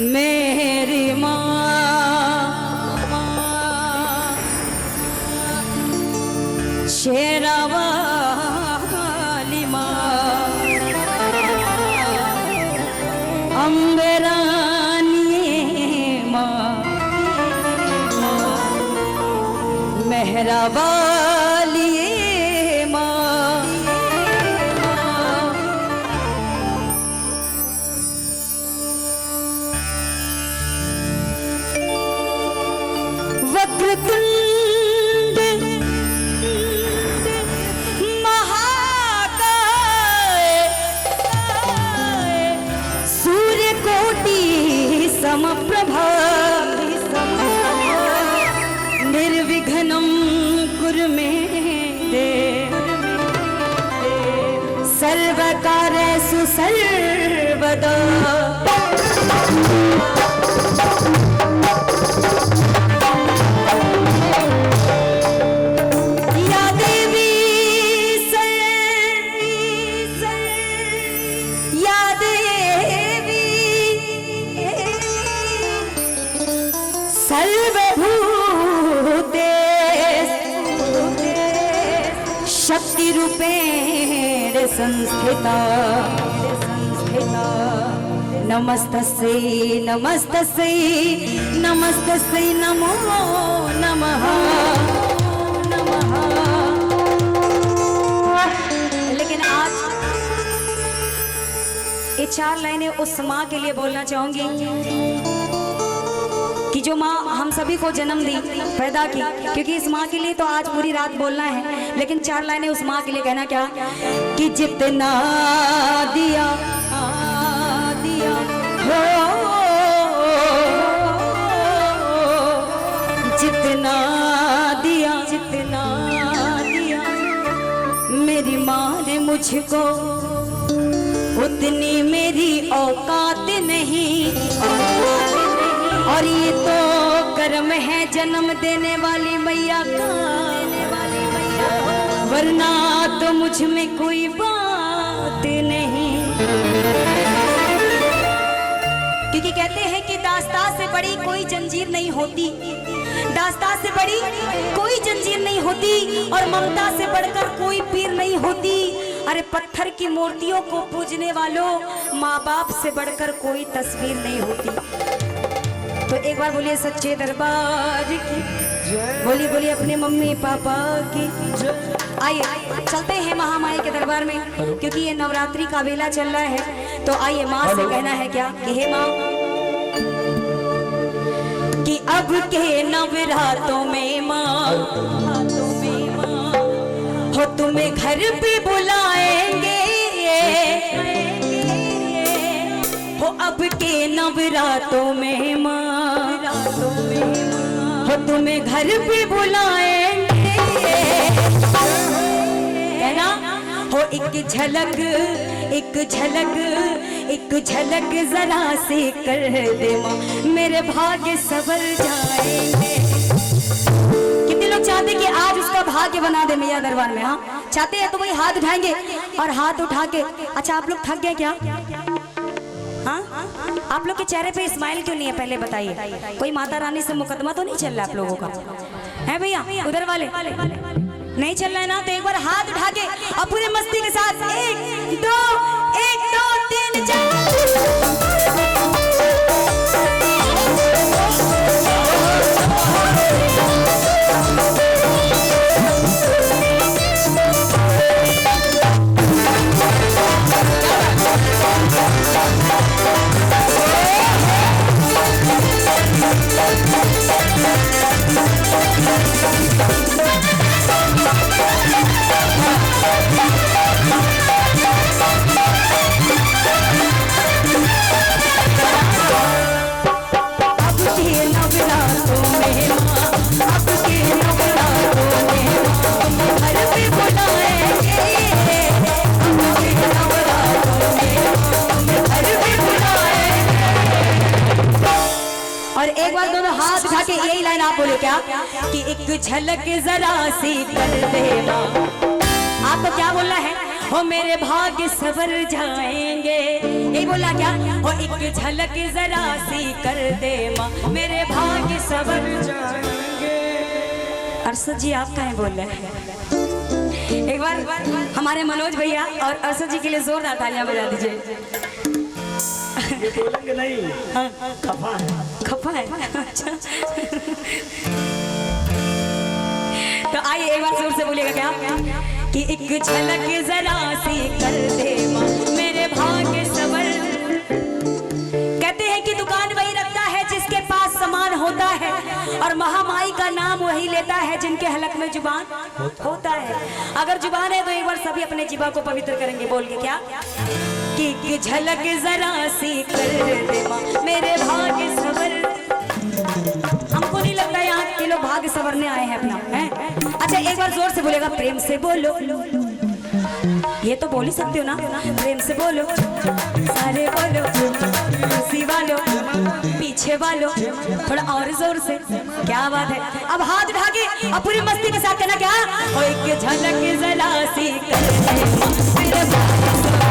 मेरी माँ शेरावाली माँ अम्बे रानी माँ मेहरा वाली माँ वक्रतुंड महाकाय सूर्यकोटि समप्रभा निर्विघ्नं कुरु मे देव सर्वकार्येषु सर्वदा। शक्ति रूपेण संस्थिता नमस्तस्यै नमस्तस्यै नमस्तस्यै नमो नमः नमः। लेकिन आज ये 4 लाइनें उस माँ के लिए बोलना चाहूंगी कि जो माँ हम सभी को जन्म दी पैदा की, क्योंकि इस माँ के लिए तो आज पूरी रात बोलना है, लेकिन 4 लाइनें उस माँ के लिए कहना क्या कि जितना दिया दिया हो जितना दिया मेरी माँ ने मुझको उतनी मेरी औकात नहीं और ये तो कर्म है जन्म देने वाली मैया का, वरना तो मुझ में कोई बात नहीं। क्योंकि कहते हैं कि दास्तां से बड़ी कोई जंजीर नहीं होती, दास्तां से बड़ी कोई जंजीर नहीं होती और ममता से बढ़कर कोई पीर नहीं होती। अरे पत्थर की मूर्तियों को पूजने वालों, माँ बाप से बढ़कर कोई तस्वीर नहीं होती। तो एक बार बोलिए सच्चे दरबार की, बोलिए बोलिए अपने मम्मी पापा की। आइए चलते हैं महामाई के दरबार में, क्योंकि ये नवरात्रि का वेला चल रहा है। तो आइए माँ से कहना है क्या कि हे माँ कि अब के नवरातों में माँ हो तुम्हें घर पे बुलाएंगे हो, अब के नवरातों में माँ हो तुम्हें घर पे बुलाएंगे है ना हो। एक झलक जरा से कर दे माँ, मेरे भाग्य सवर जाएंगे। कितने लोग चाहते कि आज उसका भाग्य बना दे मैया दरबार में? हाँ चाहते हैं तो वही हाथ उठाएंगे और हाथ उठा के। अच्छा आप लोग थक गए क्या? हाँ आप लोग के चेहरे पे स्माइल क्यों नहीं है पहले बताइए? कोई माता रानी से मुकदमा तो नहीं चल रहा आप लोगों का है भैया? उधर वाले नहीं चल रहा है ना? तो एक बार हाथ उठा के और पूरे मस्ती के साथ 1 2 3 4। के यही लाइन आप बोले क्या कि एक झलक जरा सी कर दे माँ। आपको क्या बोलना है? हो मेरे भाग्य सवर जाएंगे। ये बोला क्या? हो एक झलक जरा सी कर दे माँ, मेरे भाग्य सवर जाएंगे। अरशद जी आप कहाँ बोल रहे हैं? एक बार हमारे मनोज भैया और अरशद जी के लिए जोरदार तालियां बजा दीजिए। ये बोलेंगे नहीं, खफा है। खफा है? अच्छा। तो आइए एक बार जोर से बोलिएगा क्या कि एक झलक जरा सी कर दे माँ, मेरे भाग्य सवर। कहते हैं कि दुकान वही रखता है जिसके पास सामान होता है, और महामाई का नाम वही लेता है जिनके हलक में जुबान होता है। अगर जुबान है तो एक बार सभी अपने जीवा को पवित्र करेंगे बोल के क्या कि झलक जरा सी कर दे माँ, मेरे भाग्य सवर। हमको नहीं लगता यहाँ के लोग भाग्य सवरने आए हैं अपना, है? अच्छा एक बार जोर से बोलेगा, प्रेम से बोलो। ये तो बोल ही सकते हो ना, प्रेम से बोलो, सारे बोलो, खुशी वालो, पीछे वालो, थोड़ा और जोर से। क्या बात है? अब हाथ उठा के अब पूरी मस्ती के साथ कहना क्या? ओ एक झलक जरा सी कर दे माँ, मेरे भाग्य सवर।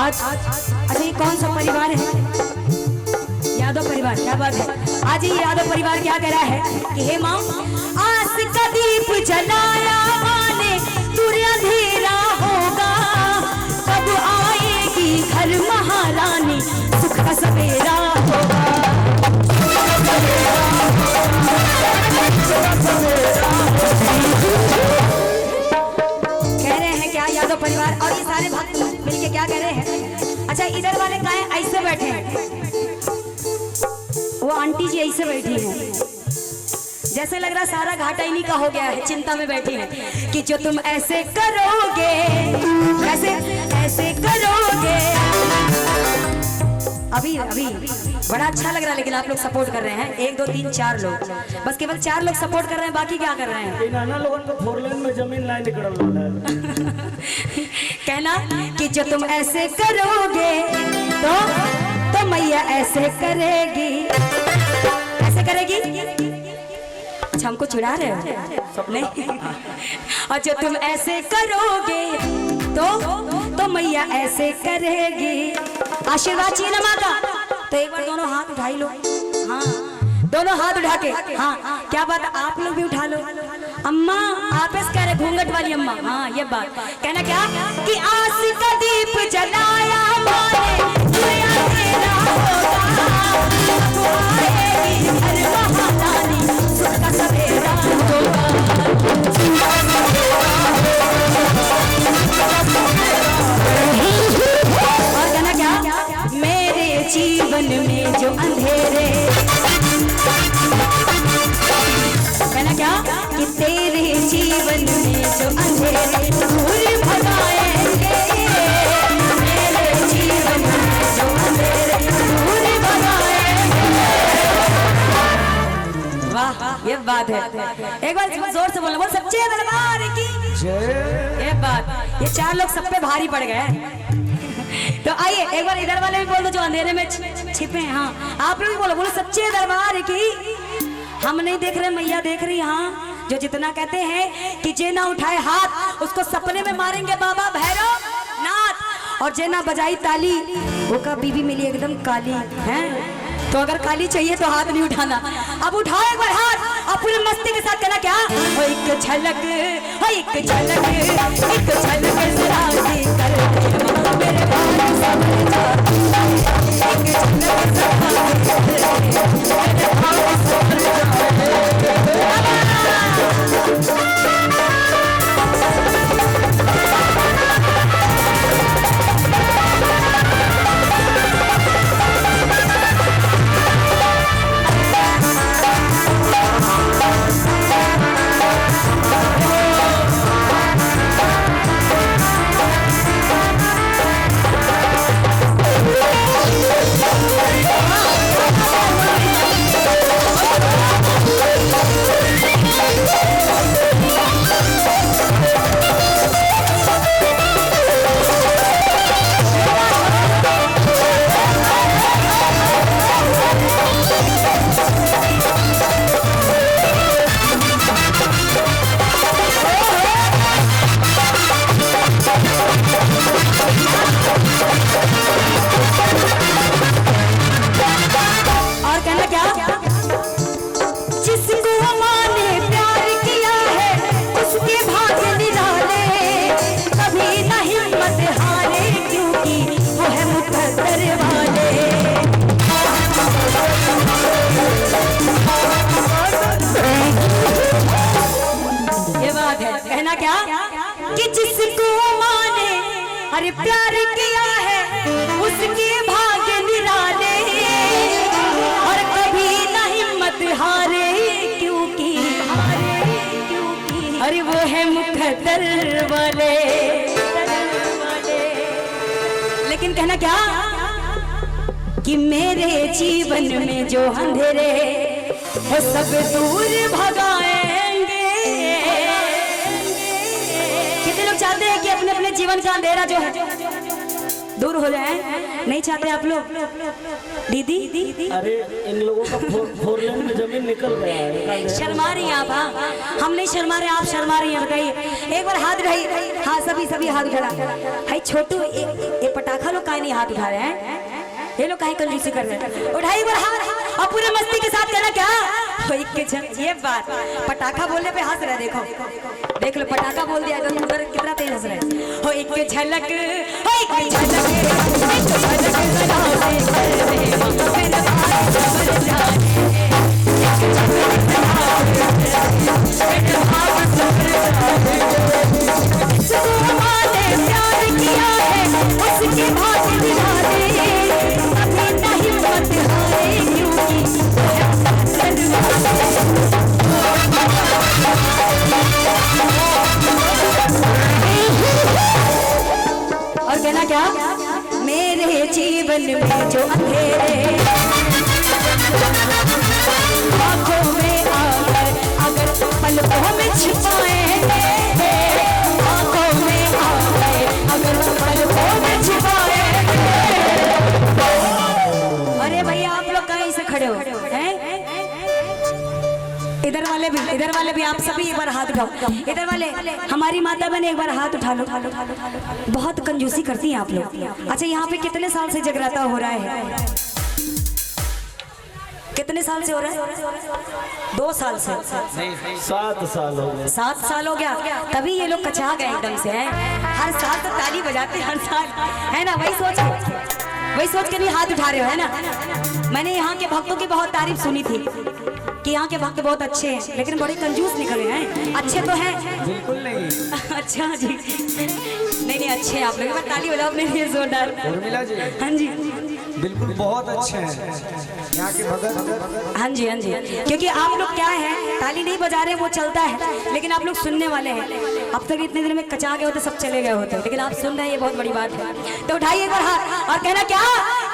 अच्छा ये कौन सा परिवार है? यादव परिवार। क्या बात है? आज ये यादव परिवार क्या कह रहा है कि हे माँ, आस का दीप जलाया माने, दूर अंधेरा होगा, कब आएगी घर महारानी, सुख का सवेरा होगा। कह रहे हैं क्या यादव परिवार और ये सारे भक्त मिलके क्या कह रहे हैं? अच्छा इधर वाले गाय ऐसे बैठे हैं, वो आंटी जी ऐसे बैठी हैं, जैसे लग रहा सारा घाटा इन्हीं का हो गया है, चिंता में बैठी हैं कि जो तुम ऐसे करोगे, ऐसे ऐसे करोगे। अभी अभी बड़ा अच्छा लग रहा है, लेकिन आप लोग सपोर्ट कर रहे हैं, 1 2 3 4 लोग, बस केवल 4 लोग सपोर्ट कर रहे हैं, बाकी क्या कर रहे हैं? नाना लोगों को 4 लेन में जमीन लाइन निकल रहा है। कहना कि जो तुम ऐसे करोगे तो मैया ऐसे करेगी, ऐसे करेगी। अच्छा हमको चिढ़ा रहे हो? नहीं। और जो तुम ऐसे करोगे तो मैया ऐसे करेगी। आशीर्वाद चाहिए ना माँ का, तो एक बार दोनों हाथ उठाई लो। हाँ दोनों हाथ उठा के, हाँ क्या बात, आप लोग भी उठा लो। अम्मा आप इस कह रहे घूंघट वाली अम्मा, हाँ ये बात कहना क्या कि आस का दीप जलाया माने, तेरा होगा, तो आएगी घर महारानी, सुख का सवेरा होगा। और कहना क्या, मेरे जीवन में जो अंधेरे, कहना क्या कि तेरे जीवन में जो अंधेरे दूर भगाएंगे, मेरे जीवन में जो अंधेरे दूर भगाएंगे। वाह ये बात है, एक बार जोर से बोलना, बोल सच्चे दरबार की जय। ये बात, ये 4 लोग सब पे भारी पड़ गए। तो आइए एक बार इधर वाले भी बोल दो जो अंधेरे में छिपे हैं। हाँ आप लोग भी बोलो, बोलो सच्चे दरबार की। हम नहीं देख रहे, मैया देख रही। हाँ जो जितना कहते हैं कि जे ना उठाए हाथ उसको सपने में मारेंगे बाबा भैरव नाथ, और जे ना बजाई ताली वो का बीबी मिली एकदम काली है। तो अगर काली चाहिए तो हाथ नहीं उठाना। अब उठाओ एक बार हाथ और पूरी मस्ती के साथ कहना क्या, हो एक झलक, हो एक झलक, एक झलक जरा देकर मेरे बाल संभल जाते, एक झलक जरा देकर मेरे बाल संभल जाते। कहना क्या कि जिसको माने अरे प्यार किया है उसके भाग्य निराले, और कभी ना हिम्मत हारे क्योंकि अरे वो है मुकद्दर वाले। लेकिन कहना क्या कि मेरे जीवन में जो अंधेरे वो सब दूर भगाएंगे। कितने लोग चाहते हैं कि अपने अपने जीवन का अंधेरा जो है दूर हो जाए? नहीं चाहते आप लोग? दीदी अरे इन लोगों का फोर लेन में जमीन निकल गया है। शर्मा रही हैं आप? हाँ हम नहीं शर्मा रहे, आप शर्मा रही हैं। बताइए एक बार हाथ उठाइए। हाँ सभी हाथ उठा। भाई छोटू ये पटाखा लोग काहे नहीं हाथ उठा रहे हैं? ये लोग काहे कंजूसी कर रहे हैं? उठाइए बार हाथ और पूरे मस्ती के साथ कहना क्या, ये बात पटाखा बोलने पे हंस रहे। देखो देख लो पटाखा बोल दिया एकदम उधर कितना तेज हंस रहे। हो एक झलक, हो एक झलक, एक झलक जरा देकर मेरे बाल संभल जाए, एक झलक जरा देकर मेरे बाल संभल जाए। जिसको माने प्यार किया है उसके भाग्य निराले, कभी ना हिम्मत हारे क्योंकि और कहना क्या, मेरे जीवन में जो अंधेरे आंखों में आकर अगर पलकों में छिपाएंगे, आंखों में आकर अगर पलकों में छिपाएंगे। अरे भैया आप लोग कहीं से खड़े हो हैं? इधर वाले भी आप सभी एक बार हाथ उठाओ। इधर वाले हमारी माता बहन एक बार हाथ उठा लो। बहुत कंजूसी करती हैं आप लोग। अच्छा यहाँ पे कितने साल से जगराता हो रहा है? कितने साल से हो रहा है? 2 साल से? 7 साल हो गए। 7 साल हो गया, तभी ये लोग कचा गए एकदम से हैं। हर साल तो ताली बजाते हर साल, है ना? वही सोच के नहीं हाथ उठा रहे हो, है ना? मैंने यहाँ के भक्तों की बहुत तारीफ सुनी थी कि यहाँ के भक्त बहुत अच्छे हैं, लेकिन बड़े कंजूस निकले हैं। अच्छे तो हैं? बिल्कुल नहीं। अच्छा जी, नहीं अच्छे हैं आप लोग। ताली बजाओ अपने लिए जोरदार। हाँ जी बिल्कुल बहुत अच्छे हैं यहाँ के भगत। हाँ जी क्योंकि आप लोग क्या है, ताली नहीं बजा रहे वो चलता है, लेकिन आप लोग सुनने वाले हैं। अब तक इतने दिन में कचा गए होते सब चले गए होते, लेकिन आप सुन रहे हैं, ये बहुत बड़ी बात है। तो उठाइए एक बार हाथ और कहना क्या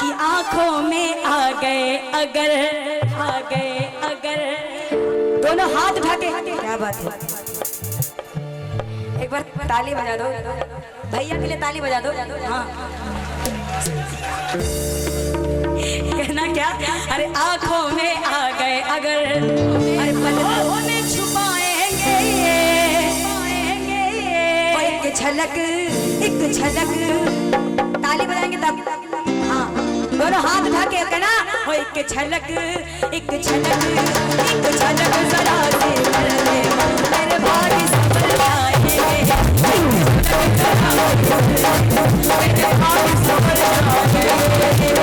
कि आंखों में आ गए अगर दोनों हाथ उठा के। क्या बात है, एक बार ताली बजा दो भैया के लिए, ताली बजा दो। हाँ कहना क्या, अरे आंखों में आ गए अगर, अरे पलकों में छुपाएंगे, एक झलक एक झलक, ताली बजाएंगे तब, हाँ दोनों हाथ उठा के कहना, ओ एक झलक एक झलक एक झलक जरा से कर दे, मेरे भाग संभल जाएंगे, मेरे भाग संभल जाएंगे।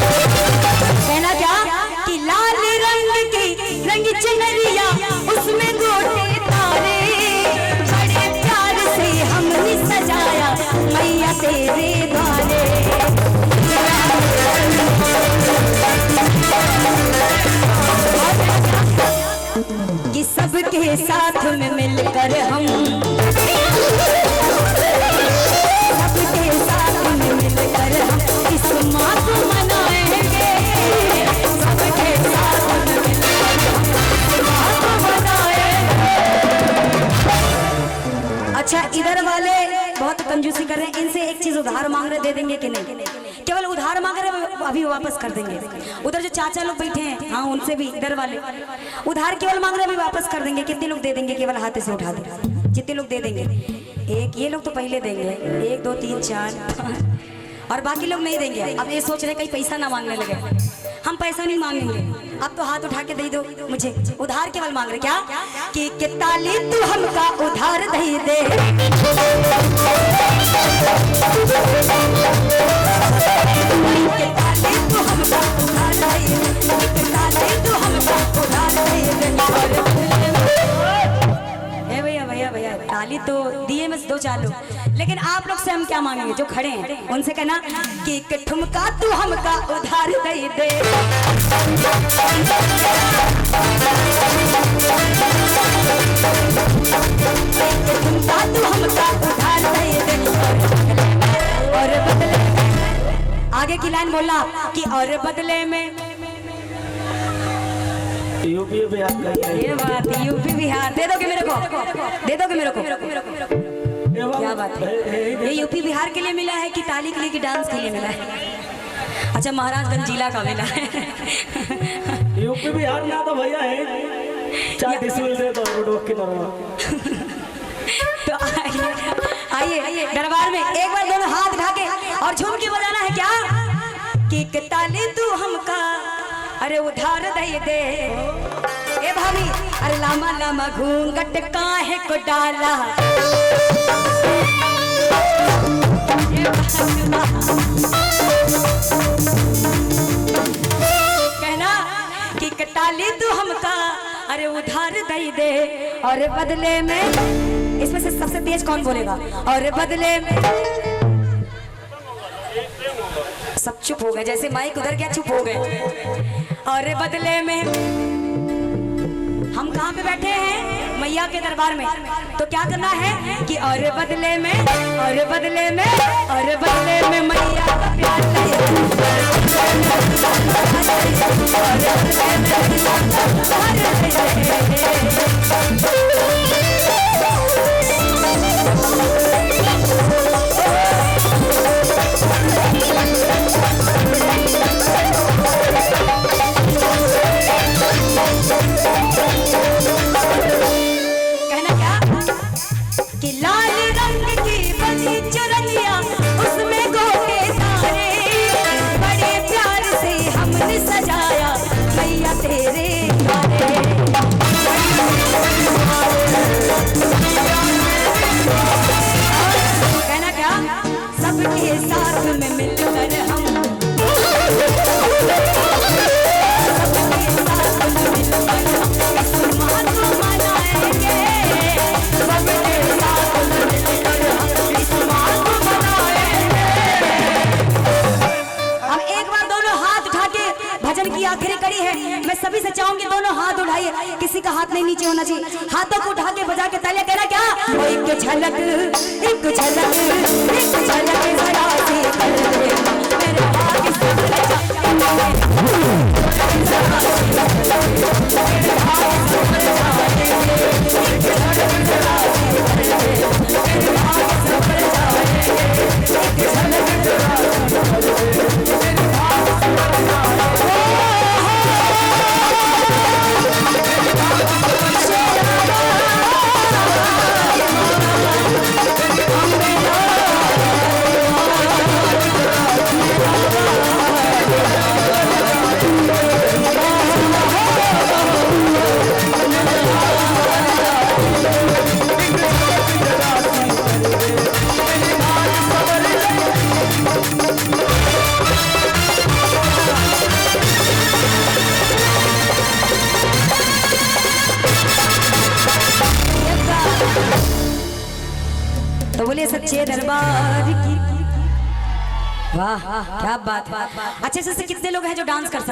कहना क्या कि लाल रंग की रंग चुनरिया उसमें गोटे तारे, बड़े प्यार से हमने सजाया मैया तेरे द्वारे। कि सबके साथ में मिलकर हम, सबके साथ में मिलकर हम इस माँ को मनाएंगे, सबके साथ में मिलकर हम इस माँ को मनाएंगे। अच्छा इधर वाले बहुत कंजूसी कर रहे हैं, इनसे एक चीज उधार मांग रहे, दे देंगे कि नहीं? केवल उधार मांग रहे अभी वापस कर देंगे। उधर जो चाचा लोग बैठे हैं, हाँ उनसे भी, इधर वाले उधार केवल मांग रहे अभी वापस कर देंगे। कितने लोग दे देंगे? केवल हाथ से उठा दे, जितने लोग दे देंगे। एक ये लोग तो पहले देंगे, 1 2 3 4 और बाकी लोग नहीं देंगे। अब ये सोच रहे कहीं पैसा ना मांगने लगे। हम पैसा नहीं मांगेंगे, अब तो हाथ उठा के दे दो मुझे। उधार केवल मांग रहे क्या कि ताली तू हमका उधार दे दे, ताली तू हमका उधार दे दे, ताली तू हमका उधार दे दे। भैया भैया भैया ताली तो दिए में 2-4 लोग, लेकिन आप लोग से हम क्या मांगेंगे? जो खड़े हैं उनसे कहना कि एक ठुमका तू हमका उधार दे दे, एक ठुमका तू हमका उधार दे दे, और बदले आगे की लाइन बोला कि और बदले में यूपी बिहार का ये बात, यूपी बिहार दे दोगे मेरे को, दे दोगे मेरे को? क्या बात है, ये यूपी बिहार के लिए मिला है कि ताली के लिए कि डांस के लिए मिला है? अच्छा महाराजगंज जिला का मिला है। यूपी बिहार में तो भैया है 4 डिसमिल दे दो रोड के तरफ। तो आइए दरबार में एक बार दोनों हाथ उठा के और झूम के बजाना है क्या कि ताली तू हमका अरे उधार दे दे। ए भाभी अरे लामा लामा घूंघट काहे को डाला, कहना कि ताली तू हमका अरे उधार दे दे, और बदले में इसमें से सबसे तेज कौन बोलेगा? और बदले में सब चुप हो गए, जैसे माइक उधर क्या चुप हो गए। और बदले में हम कहाँ पे बैठे हैं? मैया के दरबार में। तो क्या करना है कि और बदले में, और बदले में, और बदले में मैया का प्यार बढ़ाइए, किसी का हाथ नहीं नीचे होना चाहिए, हाथों को उठा के बजा के तालियां कहना क्या, वो एक झलक एक झलक एक झलक जरा सी कर दे मेरे भाग संभल जाए, मेरे भाग संभल जाए, एक झलक जरा सी कर दे मेरे भाग संभल जाए, एक झलक जरा सी कर दे मेरे भाग संभल जाए। तो बोलिए सच्चे दरबार की वाह, क्या बात। अच्छे से कितने लोग हैं जो डांस कर सकते हैं?